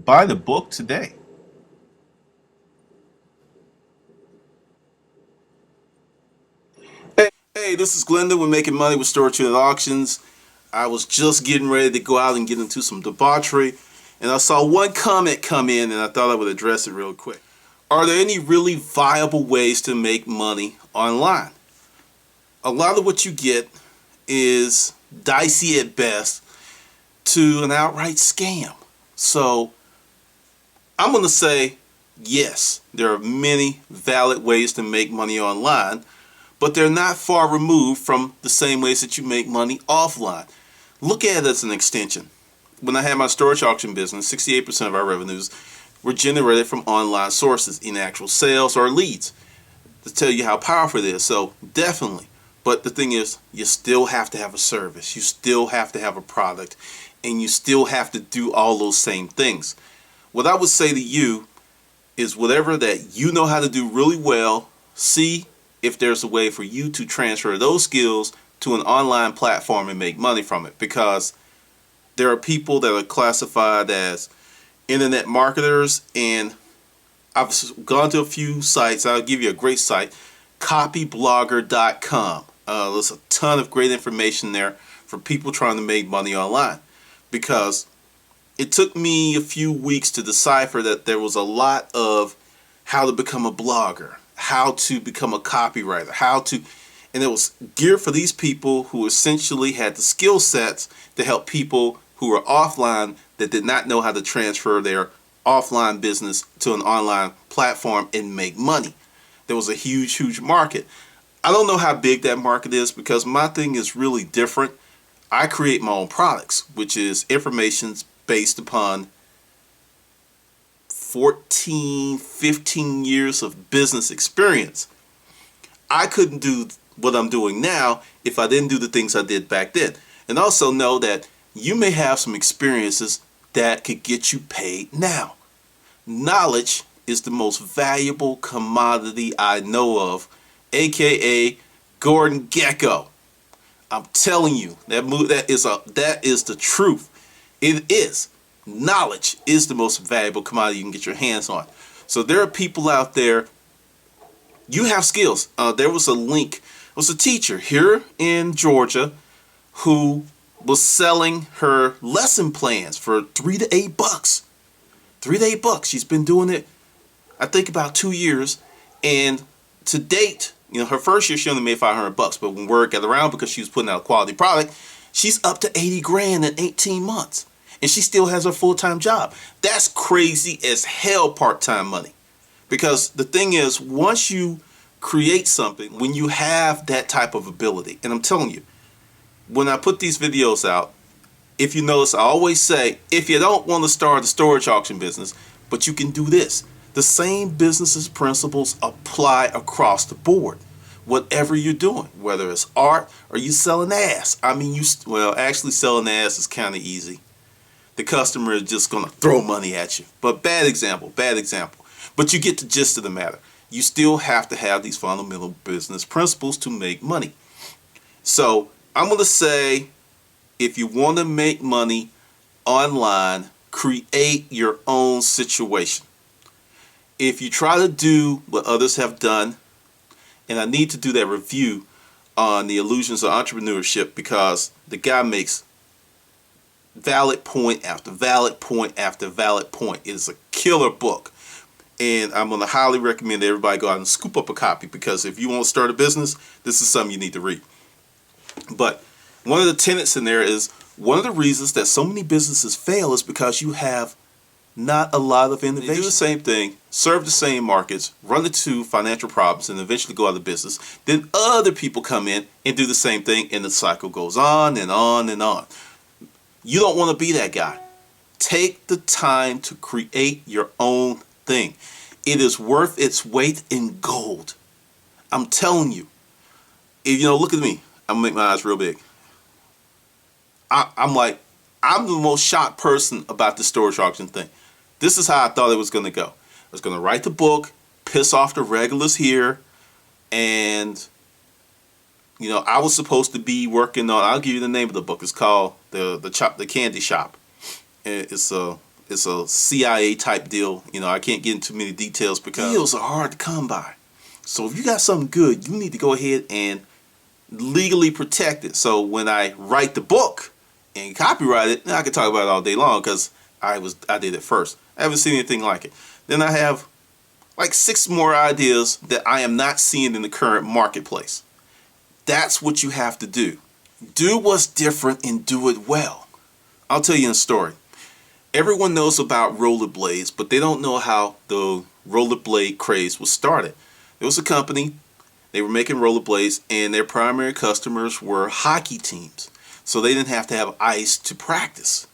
Buy the book today. Hey, this is Glenda. We're making money with storage unit auctions. I was just getting ready to go out and get into some debauchery, and I saw one comment come in, and I thought I would address it real quick. Are there any really viable ways to make money online? A lot of what you get is dicey at best to an outright scam. So I'm going to say yes, there are many valid ways to make money online, but they're not far removed from the same ways that you make money offline. Look at it as an extension. When I had my storage auction business, 68% of our revenues were generated from online sources in actual sales or leads. To tell you how powerful it is. So definitely. But the thing is, you still have to have a service. You still have to have a product. And you still have to do all those same things. What I would say to you is whatever that you know how to do really well, see if there's a way for you to transfer those skills to an online platform and make money from it. Because there are people that are classified as internet marketers, and I've gone to a few sites. I'll give you a great site, copyblogger.com. There's a ton of great information there for people trying to make money online, because it took me a few weeks to decipher that there was a lot of how to become a blogger, how to become a copywriter, and it was geared for these people who essentially had the skill sets to help people who were offline that did not know how to transfer their offline business to an online platform and make money. There was a huge market. I don't know how big that market is, because my thing is really different. I create my own products, which is information based upon 14, 15 years of business experience. I couldn't do what I'm doing now if I didn't do the things I did back then. And also know that you may have some experiences that could get you paid now. Knowledge is the most valuable commodity I know of, aka Gordon Gekko. I'm telling you, that is the truth. It is. Knowledge is the most valuable commodity you can get your hands on. So there are people out there. You have skills. There was a link. There was a teacher here in Georgia who was selling her lesson plans for $3 to $8. $3 to $8. She's been doing it, I think, about 2 years, and to date, her first year she only made $500, but when word got around, because she was putting out a quality product, she's up to 80 grand in 18 months, and she still has her full-time job. That's crazy as hell part-time money, because the thing is, once you create something, when you have that type of ability, and I'm telling you, when I put these videos out, if you notice, I always say, if you don't want to start a storage auction business, but you can do this. The same business principles apply across the board. Whatever you're doing, whether it's art or you selling ass. I mean, actually selling ass is kind of easy. The customer is just going to throw money at you. But bad example. But you get the gist of the matter. You still have to have these fundamental business principles to make money. So I'm going to say, if you want to make money online, create your own situation. If you try to do what others have done, and I need to do that review on the illusions of entrepreneurship, because the guy makes valid point after valid point after valid point. It is a killer book, and I'm going to highly recommend that everybody go out and scoop up a copy, because if you want to start a business, this is something you need to read. But one of the tenets in there is, one of the reasons that so many businesses fail is because you have not a lot of innovation. You do the same thing, serve the same markets, run into financial problems, and eventually go out of business. Then other people come in and do the same thing, and the cycle goes on and on and on. You don't want to be that guy. Take the time to create your own thing. It is worth its weight in gold. I'm telling you. Look at me. I'm going to make my eyes real big. I'm the most shocked person about the storage auction thing. This is how I thought it was going to go. I was going to write the book, piss off the regulars here, and I was supposed to be working on. I'll give you the name of the book. It's called the Candy Shop. It's a it's a CIA type deal. You know, I can't get into many details because deals are hard to come by. So if you got something good, you need to go ahead and legally protect it. So when I write the book and copyright it, I can talk about it all day long because I did it first. I haven't seen anything like it. Then I have like 6 more ideas that I am not seeing in the current marketplace. That's what you have to do. Do what's different and do it well. I'll tell you a story. Everyone knows about rollerblades, but they don't know how the rollerblade craze was started. There was a company, they were making rollerblades, and their primary customers were hockey teams. So they didn't have to have ice to practice.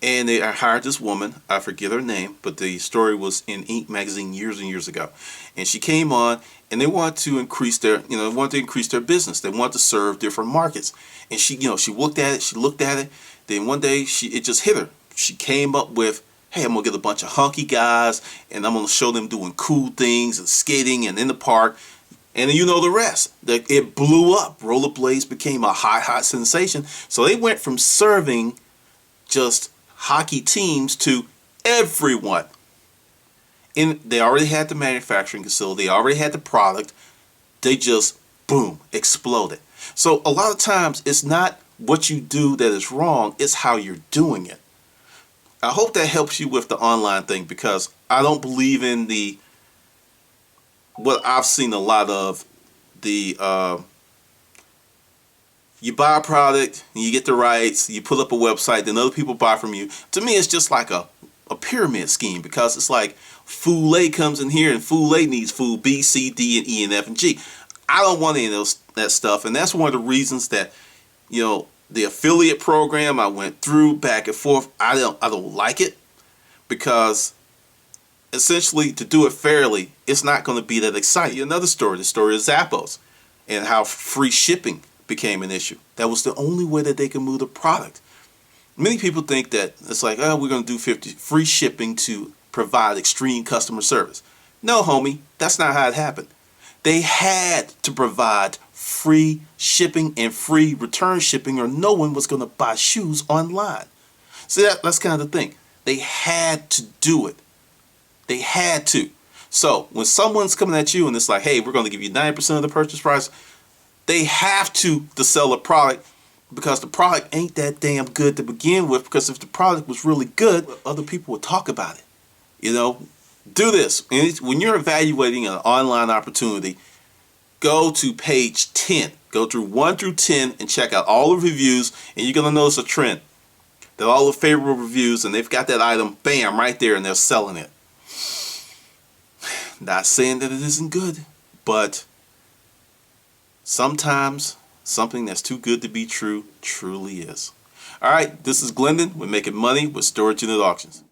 And they hired this woman, I forget her name, but the story was in Inc. magazine years and years ago. And she came on, and they wanted to increase their, business. They wanted to serve different markets. And she looked at it. Then one day it just hit her. She came up with, hey, I'm gonna get a bunch of hunky guys, and I'm gonna show them doing cool things and skating and in the park. And you know the rest. It blew up. Rollerblades became a hot sensation. So they went from serving just hockey teams to everyone. And they already had the manufacturing facility, they already had the product. They just, boom, exploded. So a lot of times it's not what you do that is wrong, it's how you're doing it. I hope that helps you with the online thing, because I don't believe in what I've seen a lot of, you buy a product, you get the rights, you put up a website, then other people buy from you. To me, it's just like a pyramid scheme, because it's like fool A comes in here and fool A needs fool B, C, D, and E, and F, and G. I don't want any of that stuff, and that's one of the reasons that, the affiliate program I went through back and forth, I don't like it, because essentially to do it fairly, it's not going to be that exciting. Another story, the story of Zappos, and how free shipping became an issue. That was the only way that they could move the product. Many people think that it's like, oh, we're going to do free shipping to provide extreme customer service. No, homie, that's not how it happened. They had to provide free shipping and free return shipping, or no one was going to buy shoes online. See, that's kind of the thing. They had to do it. They had to. So when someone's coming at you and it's like, hey, we're going to give you 90% of the purchase price, they have to sell a product, because the product ain't that damn good to begin with. Because if the product was really good, other people would talk about it. Do this. When you're evaluating an online opportunity, go to page 10. Go through 1 through 10 and check out all the reviews, and you're going to notice a trend. That all the favorable reviews, and they've got that item, bam, right there, and they're selling it. Not saying that it isn't good, but sometimes something that's too good to be true truly is. All right, this is Glendon. We're making money with storage unit auctions.